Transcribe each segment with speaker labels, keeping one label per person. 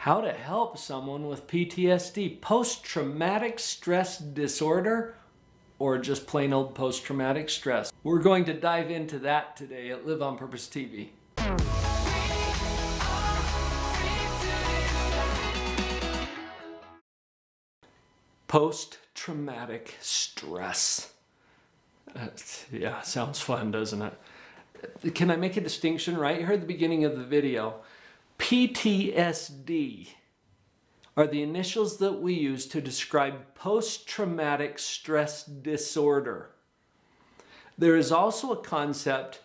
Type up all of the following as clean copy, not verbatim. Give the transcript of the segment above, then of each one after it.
Speaker 1: How to help someone with PTSD, post-traumatic stress disorder, or just plain old post-traumatic stress. We're going to dive into that today at Live on Purpose TV. Post-traumatic stress. Yeah, sounds fun, doesn't it? Can I make a distinction right here at the beginning of the video? PTSD are the initials that we use to describe post-traumatic stress disorder. There is also a concept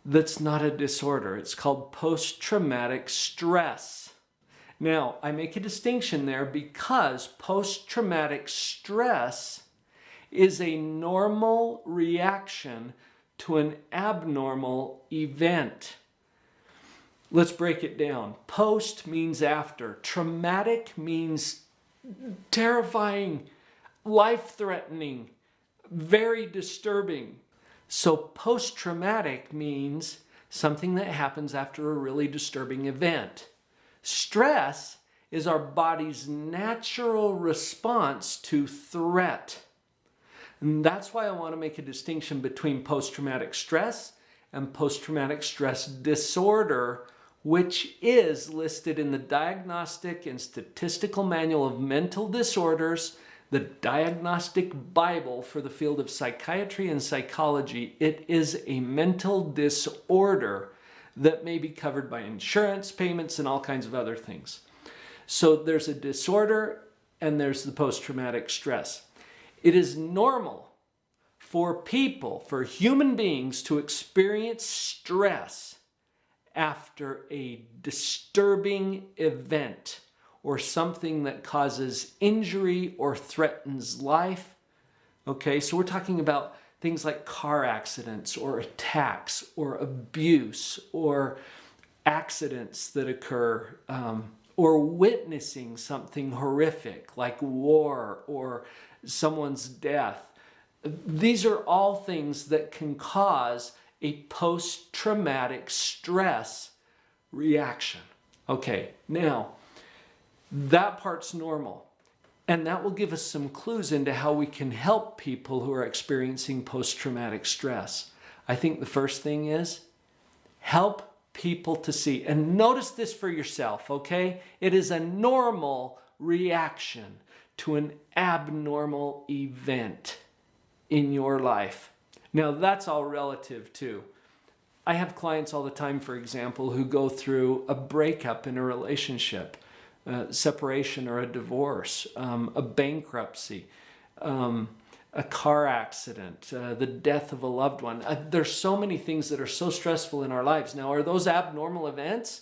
Speaker 1: that's not a disorder. It's called post-traumatic stress. Now, I make a distinction there because post-traumatic stress is a normal reaction to an abnormal event. Let's break it down. Post means after. Traumatic means terrifying, life-threatening, very disturbing. So post-traumatic means something that happens after a really disturbing event. Stress is our body's natural response to threat. And that's why I want to make a distinction between post-traumatic stress and post-traumatic stress disorder, which is listed in the Diagnostic and Statistical Manual of Mental Disorders, the Diagnostic Bible for the field of psychiatry and psychology. It is a mental disorder that may be covered by insurance payments and all kinds of other things. So there's a disorder and there's the post-traumatic stress. It is normal for people, for human beings, to experience stress after a disturbing event or something that causes injury or threatens life. Okay, so we're talking about things like car accidents or attacks or abuse or accidents that occur, or witnessing something horrific like war or someone's death. These are all things that can cause a post-traumatic stress reaction. Okay, now that part's normal, and that will give us some clues into how we can help people who are experiencing post-traumatic stress. I think the first thing is help people to see, and notice this for yourself, okay? It is a normal reaction to an abnormal event in your life. Now, that's all relative too. I have clients all the time, for example, who go through a breakup in a relationship, separation or a divorce, a bankruptcy, a car accident, the death of a loved one. There's so many things that are so stressful in our lives. Now, are those abnormal events?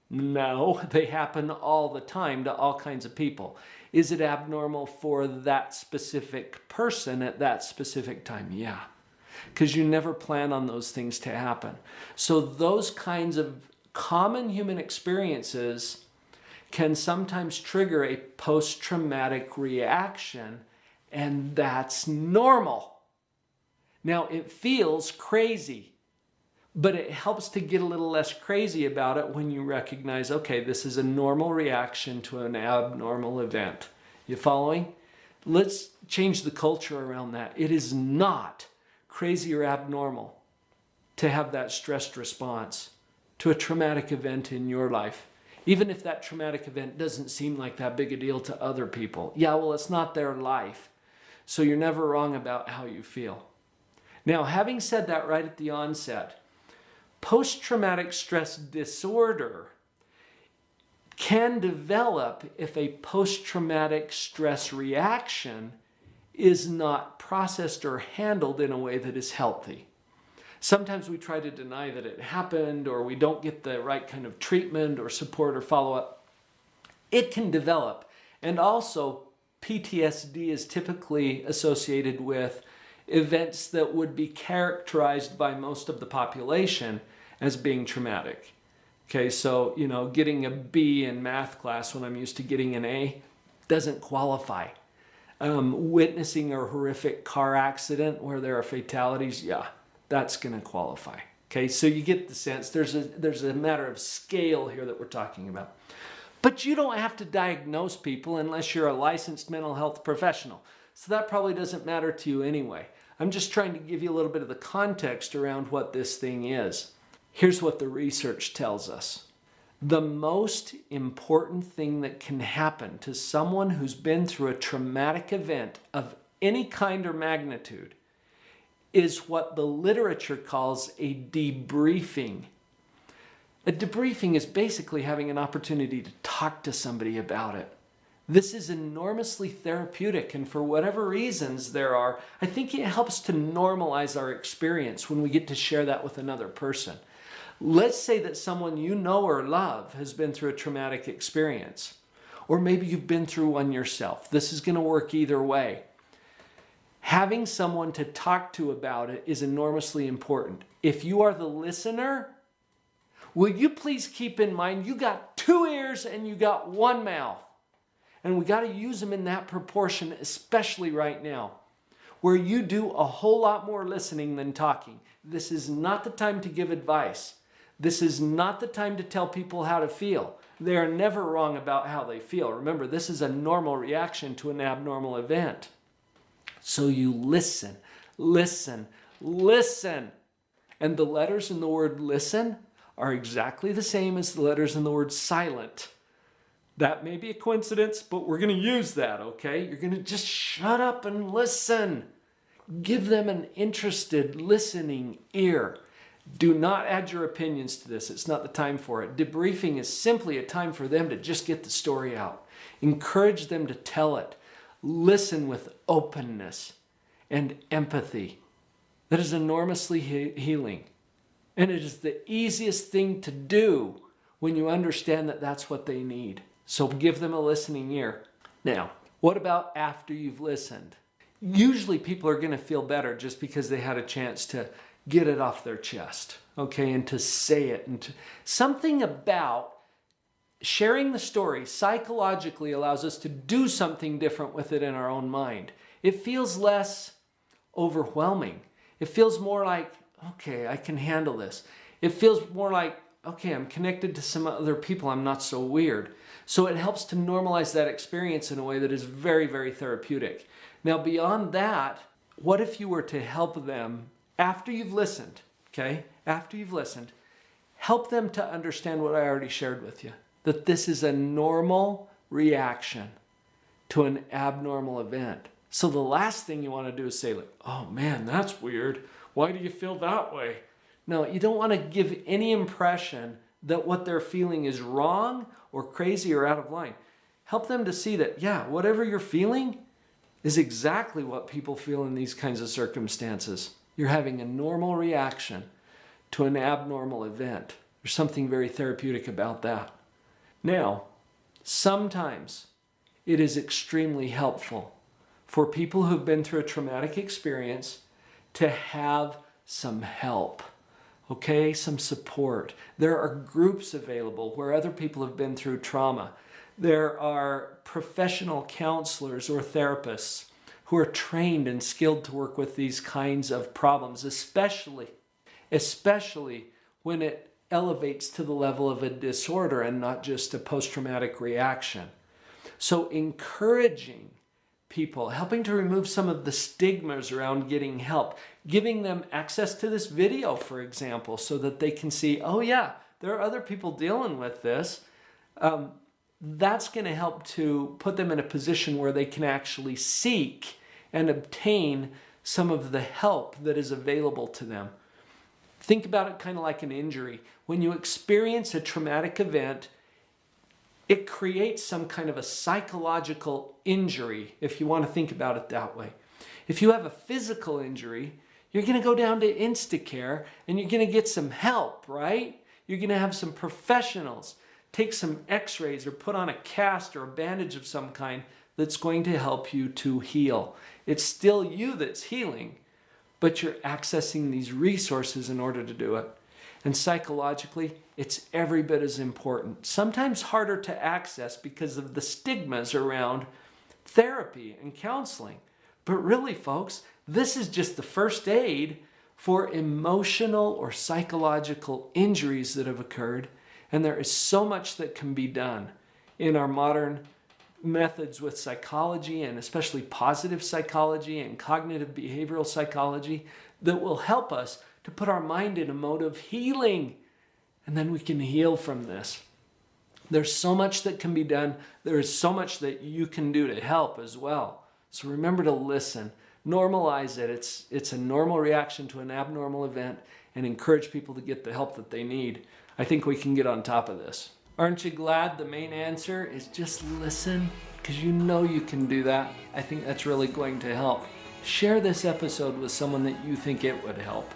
Speaker 1: No, they happen all the time to all kinds of people. Is it abnormal for that specific person at that specific time? Yeah, because you never plan on those things to happen. So those kinds of common human experiences can sometimes trigger a post-traumatic reaction, and that's normal. Now, it feels crazy, but it helps to get a little less crazy about it when you recognize, okay, this is a normal reaction to an abnormal event. You following? Let's change the culture around that. It is not crazy or abnormal to have that stressed response to a traumatic event in your life, even if that traumatic event doesn't seem like that big a deal to other people. Yeah, well, it's not their life, so you're never wrong about how you feel. Now, having said that right at the onset, post-traumatic stress disorder can develop if a post-traumatic stress reaction is not processed or handled in a way that is healthy. Sometimes we try to deny that it happened, or we don't get the right kind of treatment or support or follow-up. It can develop. And also, PTSD is typically associated with events that would be characterized by most of the population as being traumatic. Okay, so, getting a B in math class when I'm used to getting an A doesn't qualify. Witnessing a horrific car accident where there are fatalities, yeah, that's going to qualify. Okay, so you get the sense. There's a matter of scale here that we're talking about. But you don't have to diagnose people unless you're a licensed mental health professional. So that probably doesn't matter to you anyway. I'm just trying to give you a little bit of the context around what this thing is. Here's what the research tells us. The most important thing that can happen to someone who's been through a traumatic event of any kind or magnitude is what the literature calls a debriefing. A debriefing is basically having an opportunity to talk to somebody about it. This is enormously therapeutic, and for whatever reasons there are, I think it helps to normalize our experience when we get to share that with another person. Let's say that someone you know or love has been through a traumatic experience, or maybe you've been through one yourself. This is going to work either way. Having someone to talk to about it is enormously important. If you are the listener, will you please keep in mind you got 2 ears and you got 1 mouth. And we got to use them in that proportion, especially right now, where you do a whole lot more listening than talking. This is not the time to give advice. This is not the time to tell people how to feel. They are never wrong about how they feel. Remember, this is a normal reaction to an abnormal event. So you listen, listen, listen. And the letters in the word listen are exactly the same as the letters in the word silent. That may be a coincidence, but we're going to use that, okay? You're going to just shut up and listen. Give them an interested, listening ear. Do not add your opinions to this. It's not the time for it. Debriefing is simply a time for them to just get the story out. Encourage them to tell it. Listen with openness and empathy. That is enormously healing. And it is the easiest thing to do when you understand that that's what they need. So give them a listening ear. Now, what about after you've listened? Usually people are going to feel better just because they had a chance to get it off their chest, okay, and to say it. And something about sharing the story psychologically allows us to do something different with it in our own mind. It feels less overwhelming. It feels more like, okay, I can handle this. It feels more like, okay, I'm connected to some other people. I'm not so weird. So it helps to normalize that experience in a way that is very, very therapeutic. Now, beyond that, what if you were to help them after you've listened, okay? After you've listened, help them to understand what I already shared with you, that this is a normal reaction to an abnormal event. So the last thing you want to do is say, like, oh man, that's weird. Why do you feel that way? No, you don't want to give any impression that what they're feeling is wrong or crazy or out of line. Help them to see that, yeah, whatever you're feeling is exactly what people feel in these kinds of circumstances. You're having a normal reaction to an abnormal event. There's something very therapeutic about that. Now, sometimes it is extremely helpful for people who've been through a traumatic experience to have some help, okay, some support. There are groups available where other people have been through trauma. There are professional counselors or therapists who are trained and skilled to work with these kinds of problems, especially when it elevates to the level of a disorder and not just a post-traumatic reaction. So encouraging people, helping to remove some of the stigmas around getting help, giving them access to this video, for example, so that they can see, oh yeah, there are other people dealing with this. That's going to help to put them in a position where they can actually seek and obtain some of the help that is available to them. Think about it kind of like an injury. When you experience a traumatic event, it creates some kind of a psychological injury, if you want to think about it that way. If you have a physical injury, you're going to go down to Instacare and you're going to get some help, right? You're going to have some professionals take some x-rays or put on a cast or a bandage of some kind that's going to help you to heal. It's still you that's healing, but you're accessing these resources in order to do it. And psychologically, it's every bit as important. Sometimes harder to access because of the stigmas around therapy and counseling. But really, folks, this is just the first aid for emotional or psychological injuries that have occurred. And there is so much that can be done in our modern methods with psychology, and especially positive psychology and cognitive behavioral psychology, that will help us to put our mind in a mode of healing. And then we can heal from this. There's so much that can be done. There is so much that you can do to help as well. So remember to listen. Normalize it. It's a normal reaction to an abnormal event, and encourage people to get the help that they need. I think we can get on top of this. Aren't you glad the main answer is just listen? Because you know you can do that. I think that's really going to help. Share this episode with someone that you think it would help.